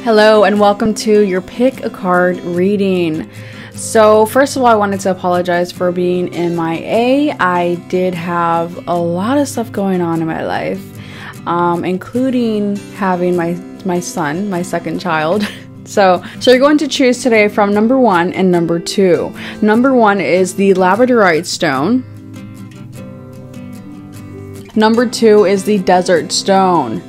Hello and welcome to your pick a card reading. So first of all, I wanted to apologize for being MIA. I did have a lot of stuff going on in my life, including having my son, my second child. So you're going to choose today from number 1 and number 2. Number 1 is the labradorite stone. Number 2 is the desert stone.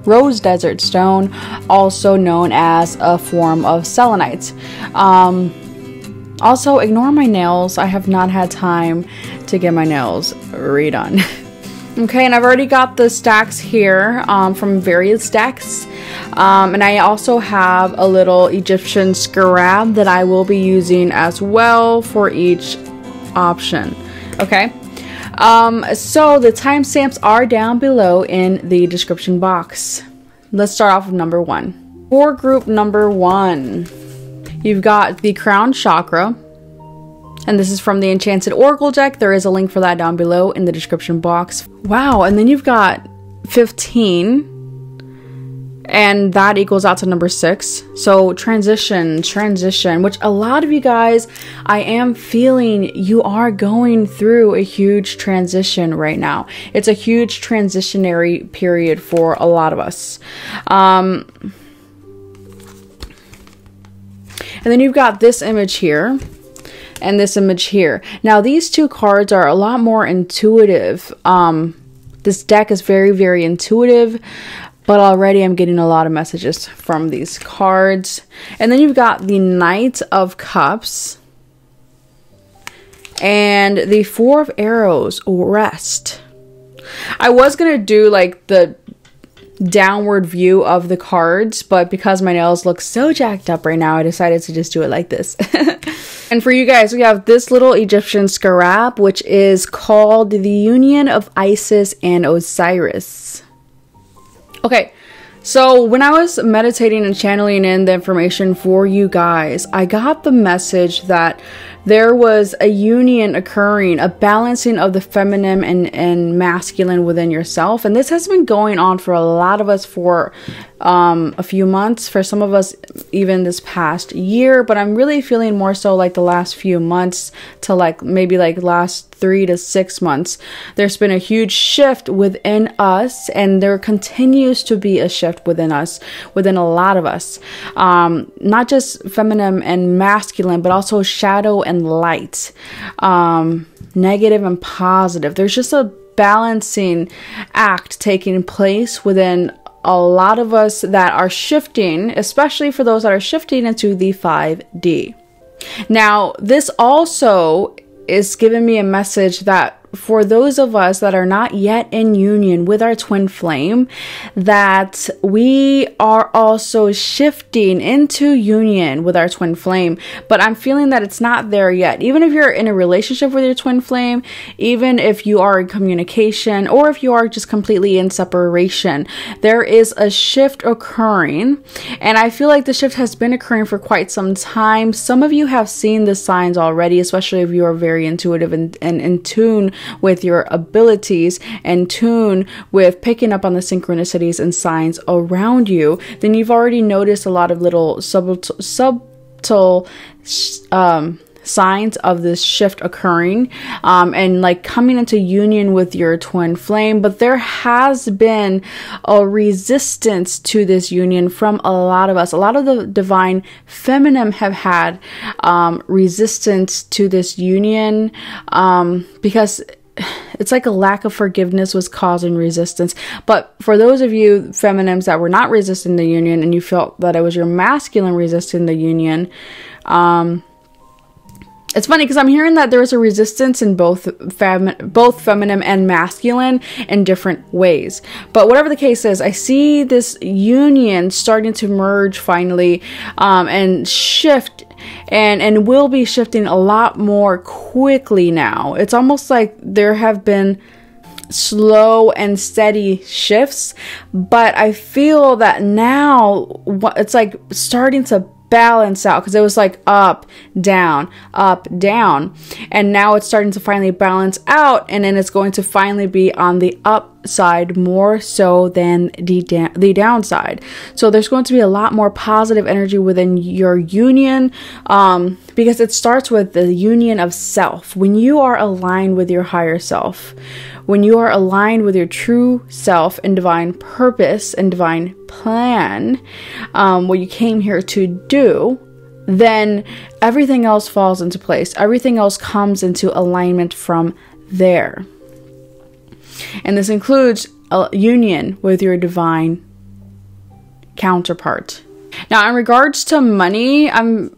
Rose desert stone, also known as a form of selenite. Also, ignore my nails. I have not had time to get my nails redone. Okay, and I've already got the stacks here from various decks. And I also have a little Egyptian scarab that I will be using as well for each option. Okay. So the timestamps are down below in the description box. Let's start off with number 1. For group number 1, you've got the crown chakra, and this is from the Enchanted Oracle deck. There is a link for that down below in the description box. Wow, and then you've got 15, and that equals out to number 6. So transition, which a lot of you guys, I am feeling you are going through a huge transition right now. It's a huge transitionary period for a lot of us. And then you've got this image here and this image here. Now these two cards are a lot more intuitive. This deck is very, very intuitive. But already I'm getting a lot of messages from these cards. And then you've got the Knight of Cups. And the Four of Arrows, rest. I was going to do like the downward view of the cards, but because my nails look so jacked up right now, I decided to just do it like this. And for you guys, we have this little Egyptian scarab, which is called the Union of Isis and Osiris. Okay, so when I was meditating and channeling in the information for you guys, I got the message that there was a union occurring, a balancing of the feminine and masculine within yourself. And this has been going on for a lot of us for a few months, for some of us even this past year, but I'm really feeling more so like the last few months to like maybe like last 3 to 6 months. There's been a huge shift within us, and there continues to be a shift within us, within a lot of us. Not just feminine and masculine, but also shadow and light, negative and positive. There's just a balancing act taking place within a lot of us that are shifting, especially for those that are shifting into the 5D. Now, this also is giving me a message that for those of us that are not yet in union with our twin flame, that we are also shifting into union with our twin flame. But I'm feeling that it's not there yet. Even if you're in a relationship with your twin flame, even if you are in communication, or if you are just completely in separation, there is a shift occurring. And I feel like the shift has been occurring for quite some time. Some of you have seen the signs already, especially if you are very intuitive and in tune with your abilities and tune with picking up on the synchronicities and signs around you. Then you've already noticed a lot of little subtle signs of this shift occurring, and like coming into union with your twin flame. But there has been a resistance to this union from a lot of us. A lot of the divine feminine have had resistance to this union, because it's like a lack of forgiveness was causing resistance. But for those of you feminines that were not resisting the union, and you felt that it was your masculine resisting the union, it's funny because I'm hearing that there is a resistance in both feminine and masculine in different ways. But whatever the case is, I see this union starting to merge finally, and shift, and will be shifting a lot more quickly now. It's almost like there have been slow and steady shifts, but I feel that now it's like starting to balance out, because it was like up, down, and now it's starting to finally balance out, and then it's going to finally be on the upside more so than the downside. So there's going to be a lot more positive energy within your union, because it starts with the union of self. When you are aligned with your higher self, when you are aligned with your true self and divine purpose and divine plan, what you came here to do, then everything else falls into place. Everything else comes into alignment from there. And this includes a union with your divine counterpart. Now, in regards to money,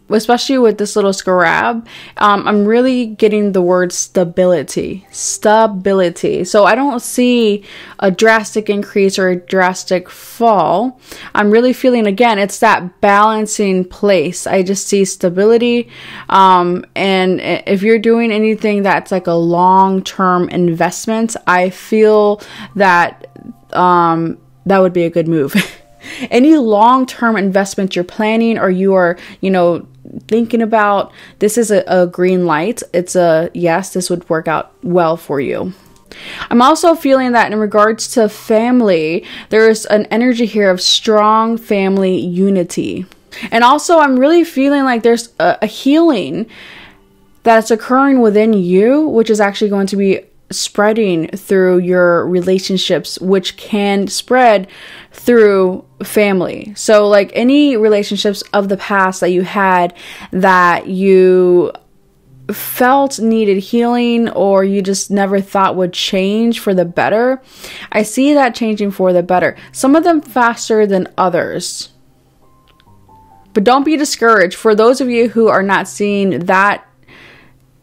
especially with this little scarab, I'm really getting the word stability. Stability. So I don't see a drastic increase or a drastic fall. I'm really feeling, again, it's that balancing place. I just see stability. And if you're doing anything that's like a long-term investment, I feel that that would be a good move. Any long-term investment you're planning or you are, thinking about, this is a green light. It's a yes, this would work out well for you. I'm also feeling that in regards to family, there's an energy here of strong family unity. And also, I'm really feeling like there's a healing that's occurring within you, which is actually going to be spreading through your relationships, which can spread through family. So like any relationships of the past that you had that you felt needed healing or you just never thought would change for the better, I see that changing for the better. Some of them faster than others. But don't be discouraged. For those of you who are not seeing that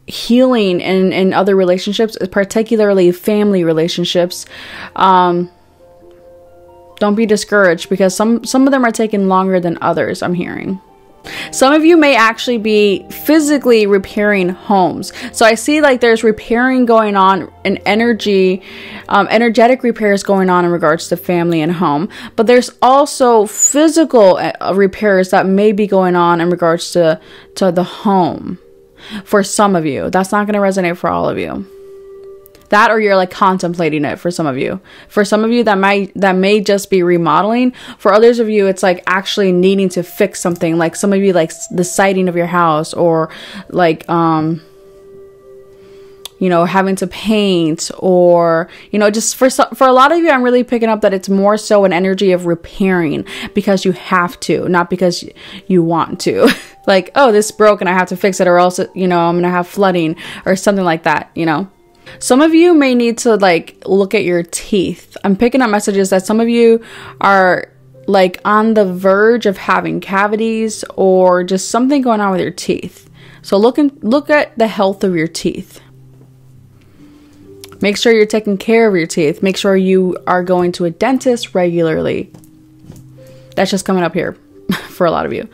healing in other relationships, particularly family relationships, don't be discouraged, because some of them are taking longer than others, I'm hearing. Some of you may actually be physically repairing homes. So I see like there's repairing going on and energetic repairs going on in regards to family and home. But there's also physical repairs that may be going on in regards to the home. For some of you, that's not going to resonate for all of you. That, or you're like contemplating it for some of you. For some of you, that may just be remodeling. For others of you, it's like actually needing to fix something. Like some of you, like the siding of your house, or like having to paint, or just for a lot of you, I'm really picking up that it's more so an energy of repairing because you have to, not because you want to. Like, oh, this broke and I have to fix it, or else I'm gonna have flooding or something like that. Some of you may need to like look at your teeth. I'm picking up messages that some of you are like on the verge of having cavities or just something going on with your teeth. So look at the health of your teeth. Make sure you're taking care of your teeth. Make sure you are going to a dentist regularly. That's just coming up here for a lot of you.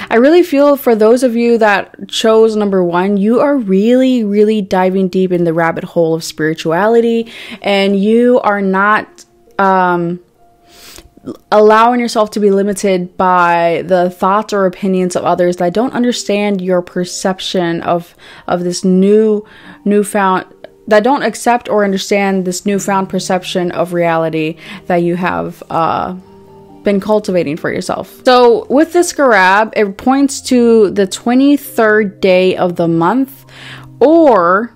I really feel for those of you that chose number 1, you are really, really diving deep in the rabbit hole of spirituality, and you are not allowing yourself to be limited by the thoughts or opinions of others that don't understand your perception of this newfound, that don't accept or understand this newfound perception of reality that you have been cultivating for yourself. So with this scarab, it points to the 23rd day of the month or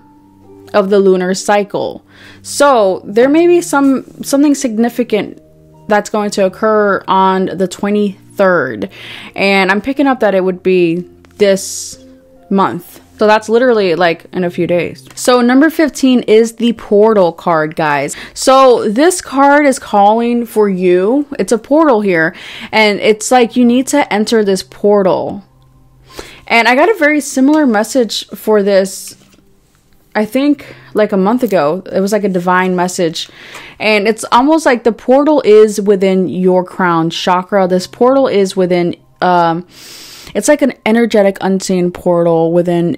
of the lunar cycle. So there may be something significant that's going to occur on the 23rd, and I'm picking up that it would be this month. So that's literally like in a few days. So number 15 is the portal card, guys. So this card is calling for you. It's a portal here. And it's like you need to enter this portal. And I got a very similar message for this, I think like a month ago. It was like a divine message. And it's almost like the portal is within your crown chakra. This portal is within, it's like an energetic unseen portal within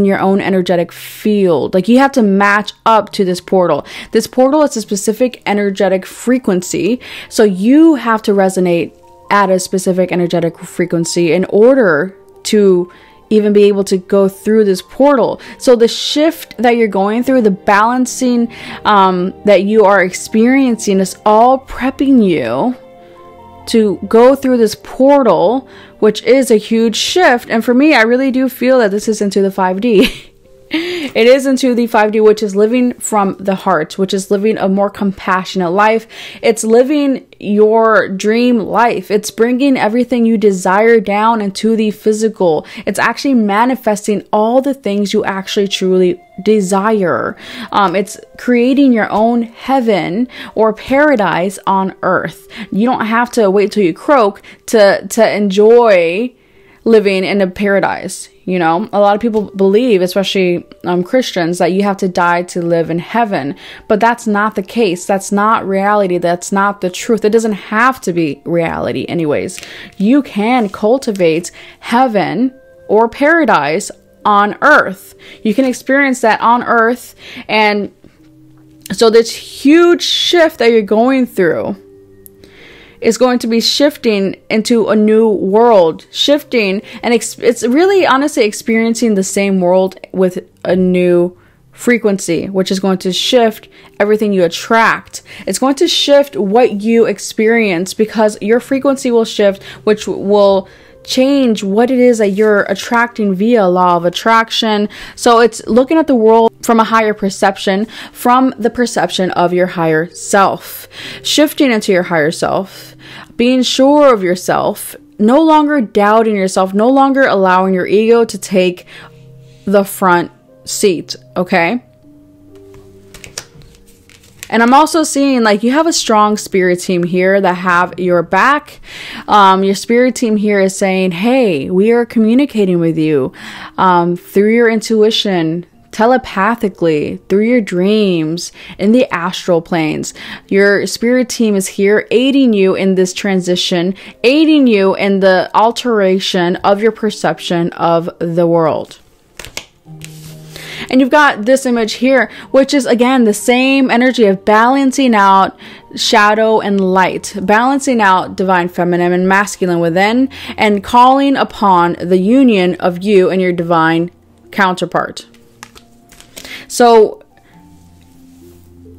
your own energetic field. Like you have to match up to this portal. This portal is a specific energetic frequency. So you have to resonate at a specific energetic frequency in order to even be able to go through this portal. So the shift that you're going through, the balancing that you are experiencing, is all prepping you to go through this portal, which is a huge shift. And for me, I really do feel that this is into the 5D. It is into the 5D, which is living from the heart, which is living a more compassionate life. It's living your dream life. It's bringing everything you desire down into the physical. It's actually manifesting all the things you actually truly desire. It's creating your own heaven or paradise on earth. You don't have to wait till you croak to enjoy living in a paradise. You know, a lot of people believe, especially Christians, that you have to die to live in heaven. But that's not the case. That's not reality. That's not the truth. It doesn't have to be reality anyways. You can cultivate heaven or paradise on earth. You can experience that on earth. And so this huge shift that you're going through is going to be shifting into a new world, shifting, and it's really honestly experiencing the same world with a new frequency, which is going to shift everything you attract. It's going to shift what you experience, because your frequency will shift, which will change what it is that you're attracting via law of attraction. So it's looking at the world from a higher perception, from the perception of your higher self, shifting into your higher self, being sure of yourself, no longer doubting yourself, no longer allowing your ego to take the front seat. Okay. And I'm also seeing like you have a strong spirit team here that have your back. Your spirit team here is saying, hey, we are communicating with you through your intuition, telepathically, through your dreams, in the astral planes. Your spirit team is here aiding you in this transition, aiding you in the alteration of your perception of the world. And you've got this image here, which is, again, the same energy of balancing out shadow and light, balancing out divine feminine and masculine within, and calling upon the union of you and your divine counterpart. So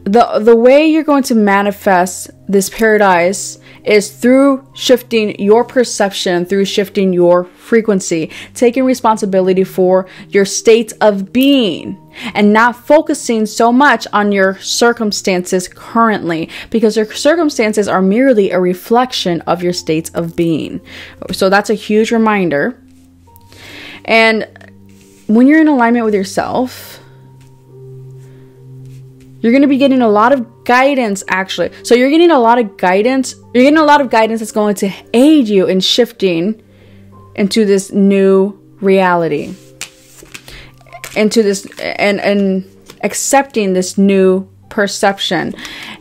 the way you're going to manifest this paradise is through shifting your perception, through shifting your frequency, taking responsibility for your state of being, and not focusing so much on your circumstances currently, because your circumstances are merely a reflection of your state of being. So that's a huge reminder. And when you're in alignment with yourself, you're going to be getting a lot of guidance, actually. So you're getting a lot of guidance. You're getting a lot of guidance that's going to aid you in shifting into this new reality, into this and accepting this new perception.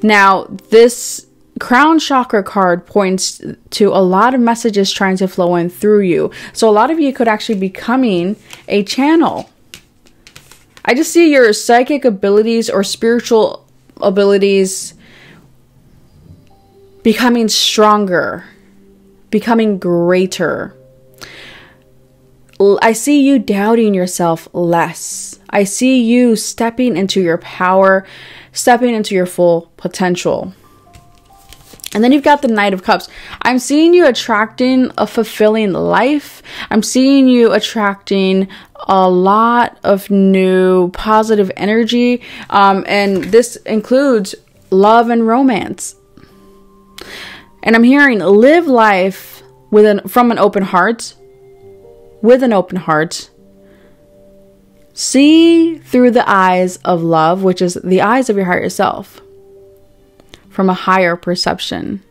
Now, this crown chakra card points to a lot of messages trying to flow in through you. So a lot of you could actually be becoming a channel. I just see your psychic abilities or spiritual abilities becoming stronger, becoming greater. I see you doubting yourself less. I see you stepping into your power, stepping into your full potential. And then you've got the Knight of Cups. I'm seeing you attracting a fulfilling life. I'm seeing you attracting a lot of new positive energy. And this includes love and romance. And I'm hearing live life from an open heart. With an open heart. See through the eyes of love, which is the eyes of your higher self. From a higher perception.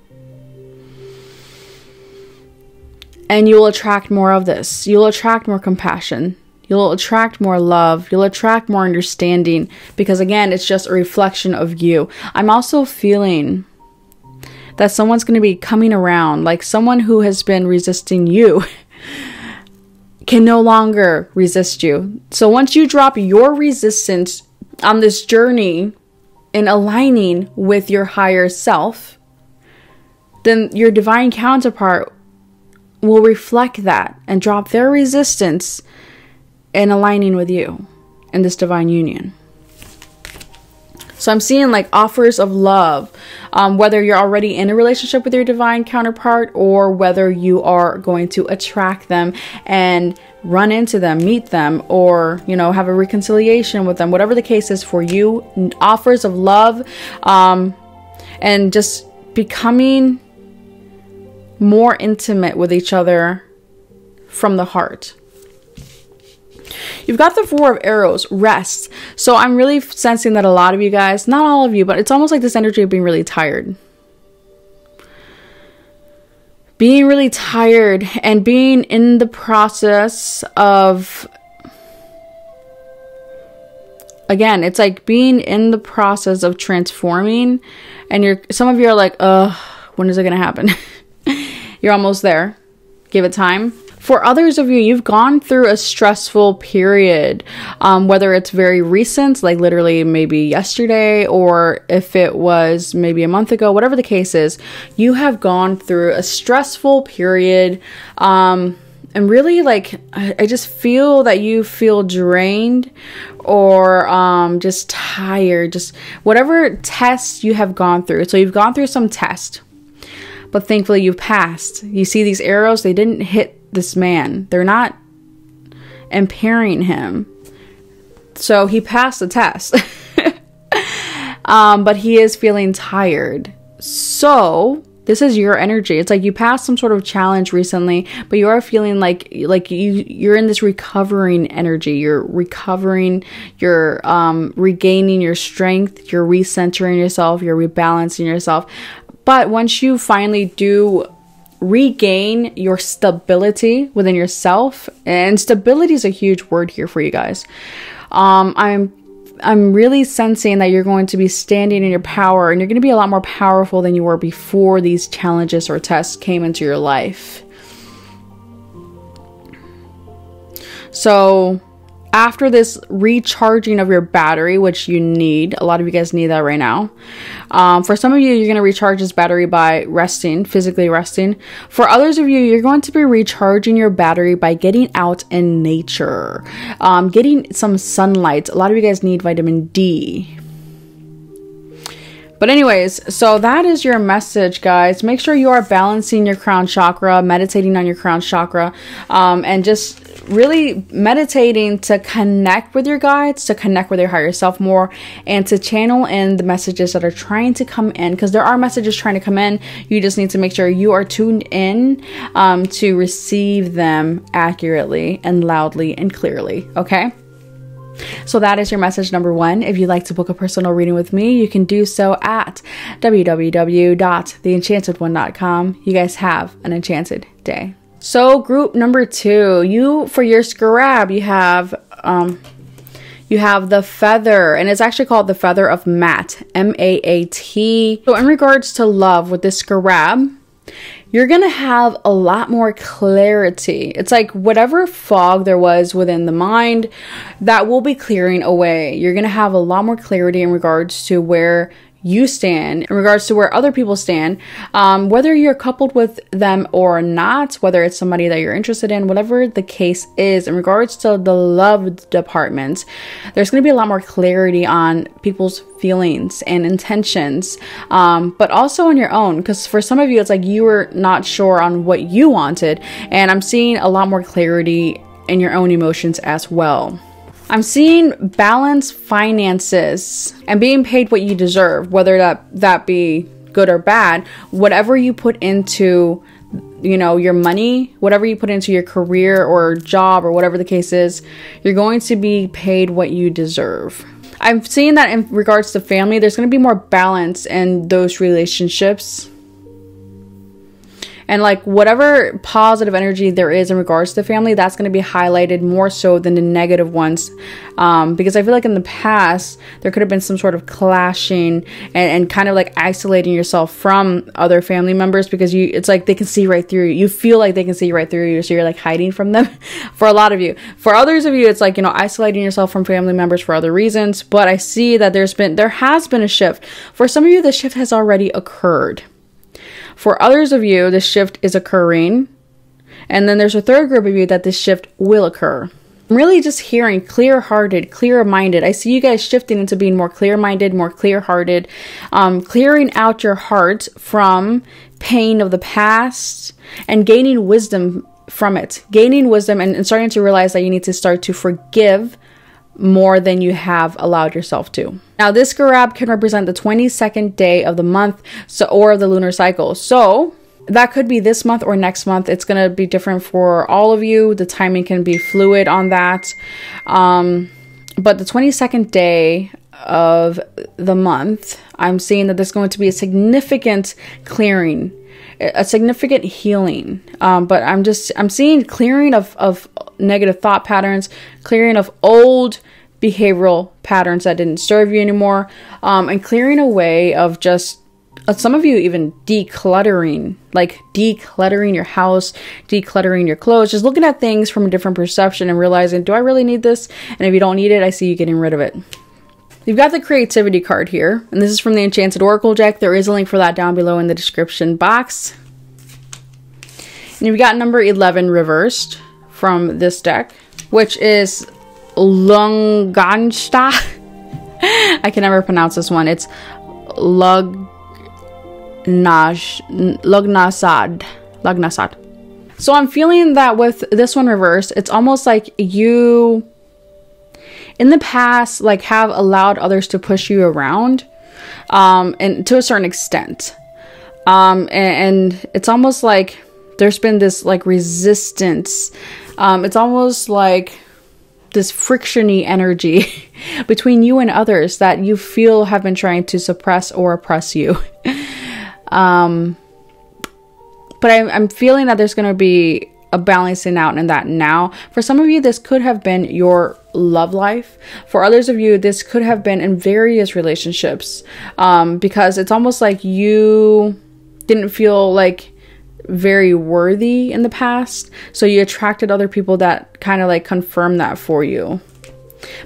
And you'll attract more of this. You'll attract more compassion. You'll attract more love. You'll attract more understanding. Because again, it's just a reflection of you. I'm also feeling that someone's going to be coming around. Like someone who has been resisting you can no longer resist you. So once you drop your resistance on this journey in aligning with your higher self, then your divine counterpart will reflect that and drop their resistance in aligning with you in this divine union. So I'm seeing like offers of love, whether you're already in a relationship with your divine counterpart or whether you are going to attract them and run into them, meet them, or, you know, have a reconciliation with them, whatever the case is for you, offers of love, and just becoming more intimate with each other from the heart. You've got the Four of Arrows, rest. So I'm really sensing that a lot of you guys, not all of you, but it's almost like this energy of being really tired. Being really tired and being in the process of, again, it's like being in the process of transforming, and some of you are like, when is it going to happen? You're almost there. Give it time. For others of you, you've gone through a stressful period, whether it's very recent, like literally maybe yesterday, or if it was maybe a month ago, whatever the case is, you have gone through a stressful period. And really, like, I just feel that you feel drained or just tired, just whatever test you have gone through. So you've gone through some test, but thankfully you've passed. You see these arrows, they didn't hit this man. They're not impairing him. So he passed the test. But he is feeling tired. So this is your energy. It's like you passed some sort of challenge recently, but you are feeling like you're in this recovering energy. You're recovering, you're regaining your strength, you're recentering yourself, you're rebalancing yourself. But once you finally do regain your stability within yourself, and stability is a huge word here for you guys. I'm really sensing that you're going to be standing in your power, and you're going to be a lot more powerful than you were before these challenges or tests came into your life. So after this recharging of your battery, which you need, a lot of you guys need that right now. For some of you, you're going to recharge this battery by resting, physically resting. For others of you, you're going to be recharging your battery by getting out in nature, getting some sunlight. A lot of you guys need vitamin D. But anyways, so that is your message, guys. Make sure you are balancing your crown chakra, meditating on your crown chakra, and just really meditating to connect with your guides, to connect with your higher self more, and to channel in the messages that are trying to come in, because there are messages trying to come in. You just need to make sure you are tuned in to receive them accurately and loudly and clearly, okay? So that is your message number 1. If you'd like to book a personal reading with me, you can do so at www.theenchantedone.com. You guys have an enchanted day. So group number 2, for your scarab, you have the feather, and it's actually called the feather of Maat, M-A-A-T. So in regards to love with this scarab, you're going to have a lot more clarity. It's like whatever fog there was within the mind, that will be clearing away. You're going to have a lot more clarity in regards to where you stand, in regards to where other people stand, whether you're coupled with them or not, whether it's somebody that you're interested in, whatever the case is. In regards to the love department, there's going to be a lot more clarity on people's feelings and intentions, but also on your own, because for some of you, it's like you were not sure on what you wanted, and I'm seeing a lot more clarity in your own emotions as well. I'm seeing balanced finances and being paid what you deserve, whether that be good or bad. Whatever you put into, your money, whatever you put into your career or job or whatever the case is, you're going to be paid what you deserve. I'm seeing that in regards to family, there's going to be more balance in those relationships. And like whatever positive energy there is in regards to family, that's going to be highlighted more so than the negative ones. Because I feel like in the past, there could have been some sort of clashing and kind of like isolating yourself from other family members, because it's like they can see right through you. You feel like they can see right through you. So you're like hiding from them for a lot of you. For others of you, it's like, isolating yourself from family members for other reasons. But I see that there has been a shift. For some of you, the shift has already occurred. For others of you, this shift is occurring. And then there's a third group of you that this shift will occur. I'm really just hearing clear-hearted, clear-minded. I see you guys shifting into being more clear-minded, more clear-hearted, clearing out your heart from pain of the past and gaining wisdom from it. Gaining wisdom and starting to realize that you need to start to forgive more than you have allowed yourself to. Now, this grab can represent the 22nd day of the month, or of the lunar cycle. So that could be this month or next month. It's going to be different for all of you. The timing can be fluid on that. But the 22nd day of the month, I'm seeing that there's going to be a significant clearing, a significant healing. But I'm seeing clearing of negative thought patterns, clearing of old behavioral patterns that didn't serve you anymore, and clearing away of just some of you even decluttering, like decluttering your house, decluttering your clothes, just looking at things from a different perception and realizing, do I really need this? And if you don't need it, I see you getting rid of it. You've got the creativity card here, and this is from the Enchanted Oracle deck. There is a link for that down below in the description box. And you've got number 11 reversed from this deck, which is Lungansta. I can never pronounce this one. It's Lugnasad. So I'm feeling that with this one reversed, it's almost like you in the past like have allowed others to push you around, and to a certain extent, and it's almost like there's been this like resistance. It's almost like this frictiony energy between you and others that you feel have been trying to suppress or oppress you. But I'm feeling that there's going to be a balancing out in that now. For some of you, this could have been your love life. For others of you, this could have been in various relationships, because it's almost like you didn't feel like very worthy in the past, so you attracted other people that kind of like confirm that for you.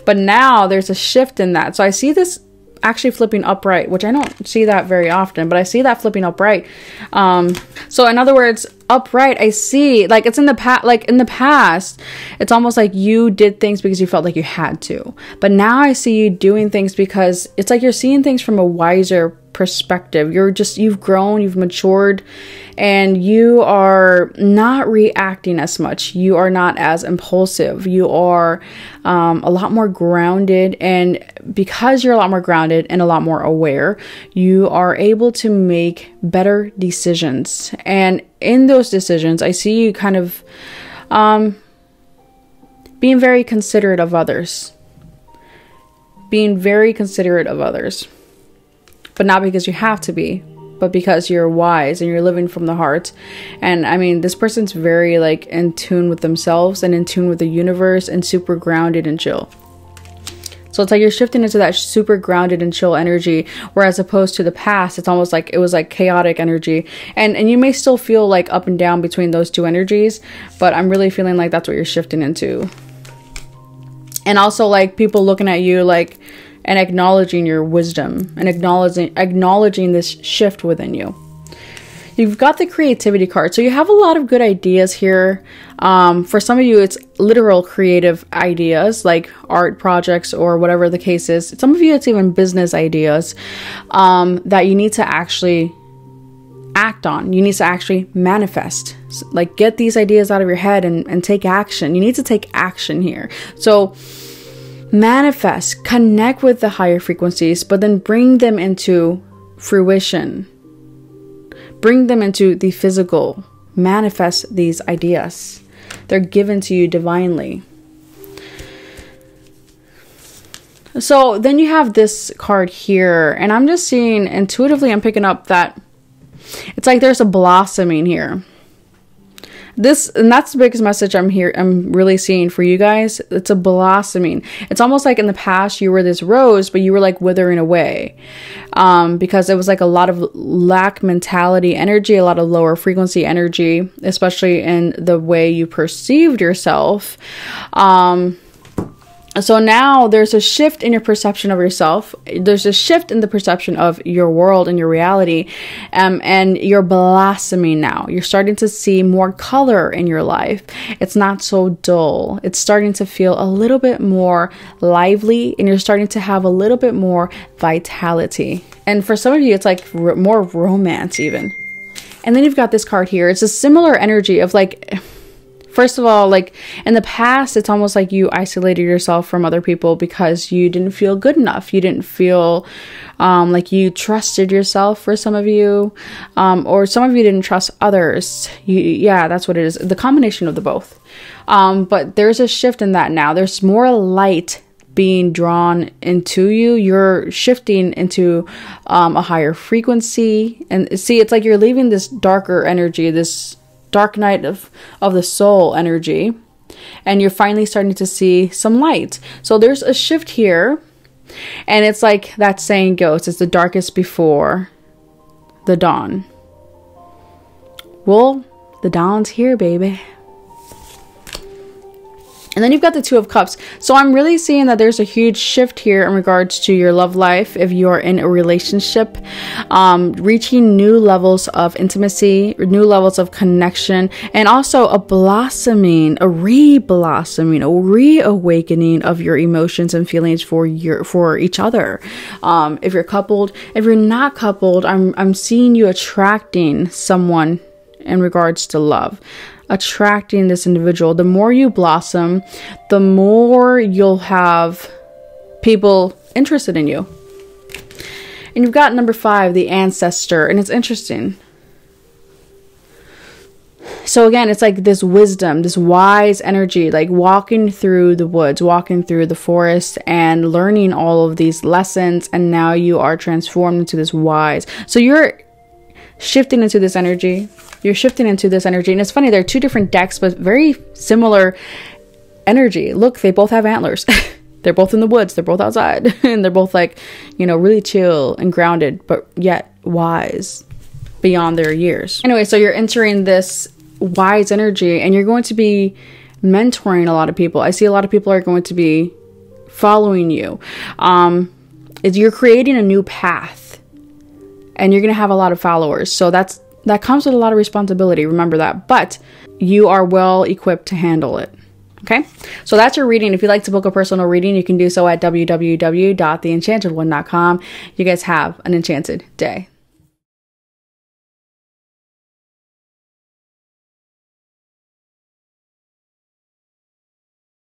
But now there's a shift in that. So I see this actually flipping upright, which I don't see that very often, but I see that flipping upright. So in other words, upright, I see like it's in the past, like in the past, it's almost like you did things because you felt like you had to. But now I see you doing things because it's like you're seeing things from a wiser perspective. You've grown, you've matured, and you are not reacting as much. You are not as impulsive. You are a lot more grounded, and because you're a lot more grounded and a lot more aware, you are able to make better decisions. And in those decisions, I see you kind of being very considerate of others. Being very considerate of others. But not because you have to be, but because you're wise and you're living from the heart. And I mean, this person's very like in tune with themselves and in tune with the universe and super grounded and chill. So it's like you're shifting into that super grounded and chill energy, whereas opposed to the past, it's almost like it was like chaotic energy. And you may still feel like up and down between those two energies, but I'm really feeling like that's what you're shifting into. And also like people looking at you like, and acknowledging your wisdom and acknowledging this shift within you. You've got the creativity card. So you have a lot of good ideas here. For some of you, it's literal creative ideas like art projects or whatever the case is. Some of you, it's even business ideas that you need to actually act on. You need to actually manifest. Like get these ideas out of your head and take action. You need to take action here. So manifest, connect with the higher frequencies, but then bring them into fruition. Bring them into the physical. Manifest these ideas. They're given to you divinely. So then you have this card here, and I'm just seeing intuitively, I'm picking up that it's like there's a blossoming here. And that's the biggest message I'm really seeing for you guys. It's a blossoming. It's almost like in the past you were this rose, but you were like withering away, because it was like a lot of lack mentality energy, a lot of lower frequency energy, especially in the way you perceived yourself. So now there's a shift in your perception of yourself. There's a shift in the perception of your world and your reality. And you're blossoming now. You're starting to see more color in your life. It's not so dull. It's starting to feel a little bit more lively, and you're starting to have a little bit more vitality. And for some of you, it's like more romance even. And then you've got this card here. It's a similar energy of like, first of all, like in the past, it's almost like you isolated yourself from other people because you didn't feel good enough. You didn't feel like you trusted yourself, for some of you, or some of you didn't trust others. Yeah, that's what it is. The combination of the both. But there's a shift in that now. There's more light being drawn into you. You're shifting into a higher frequency. And see, it's like you're leaving this darker energy, this dark night of the soul energy, and you're finally starting to see some light. So there's a shift here, and it's like that saying goes, it's the darkest before the dawn. Well, the dawn's here, baby. And then you've got the Two of Cups. So I'm really seeing that there's a huge shift here in regards to your love life. If you're in a relationship, reaching new levels of intimacy, new levels of connection, and also a blossoming, a re-blossoming, a reawakening of your emotions and feelings for each other. If you're coupled, if you're not coupled, I'm seeing you attracting someone in regards to love. Attracting this individual. The more you blossom, the more you'll have people interested in you. And you've got number 5, the ancestor, and it's interesting. So again, it's like this wisdom, this wise energy, like walking through the woods, walking through the forest and learning all of these lessons, and now you are transformed into this wise. So you're shifting into this energy. You're shifting into this energy. And it's funny, they're two different decks, but very similar energy. Look, they both have antlers. They're both in the woods. They're both outside. And they're both like, you know, really chill and grounded, but yet wise beyond their years. Anyway, so you're entering this wise energy, and you're going to be mentoring a lot of people. I see a lot of people are going to be following you. You're creating a new path, and you're going to have a lot of followers. So that comes with a lot of responsibility. Remember that. But you are well equipped to handle it. Okay? So that's your reading. If you'd like to book a personal reading, you can do so at www.theenchantedone.com. You guys have an enchanted day.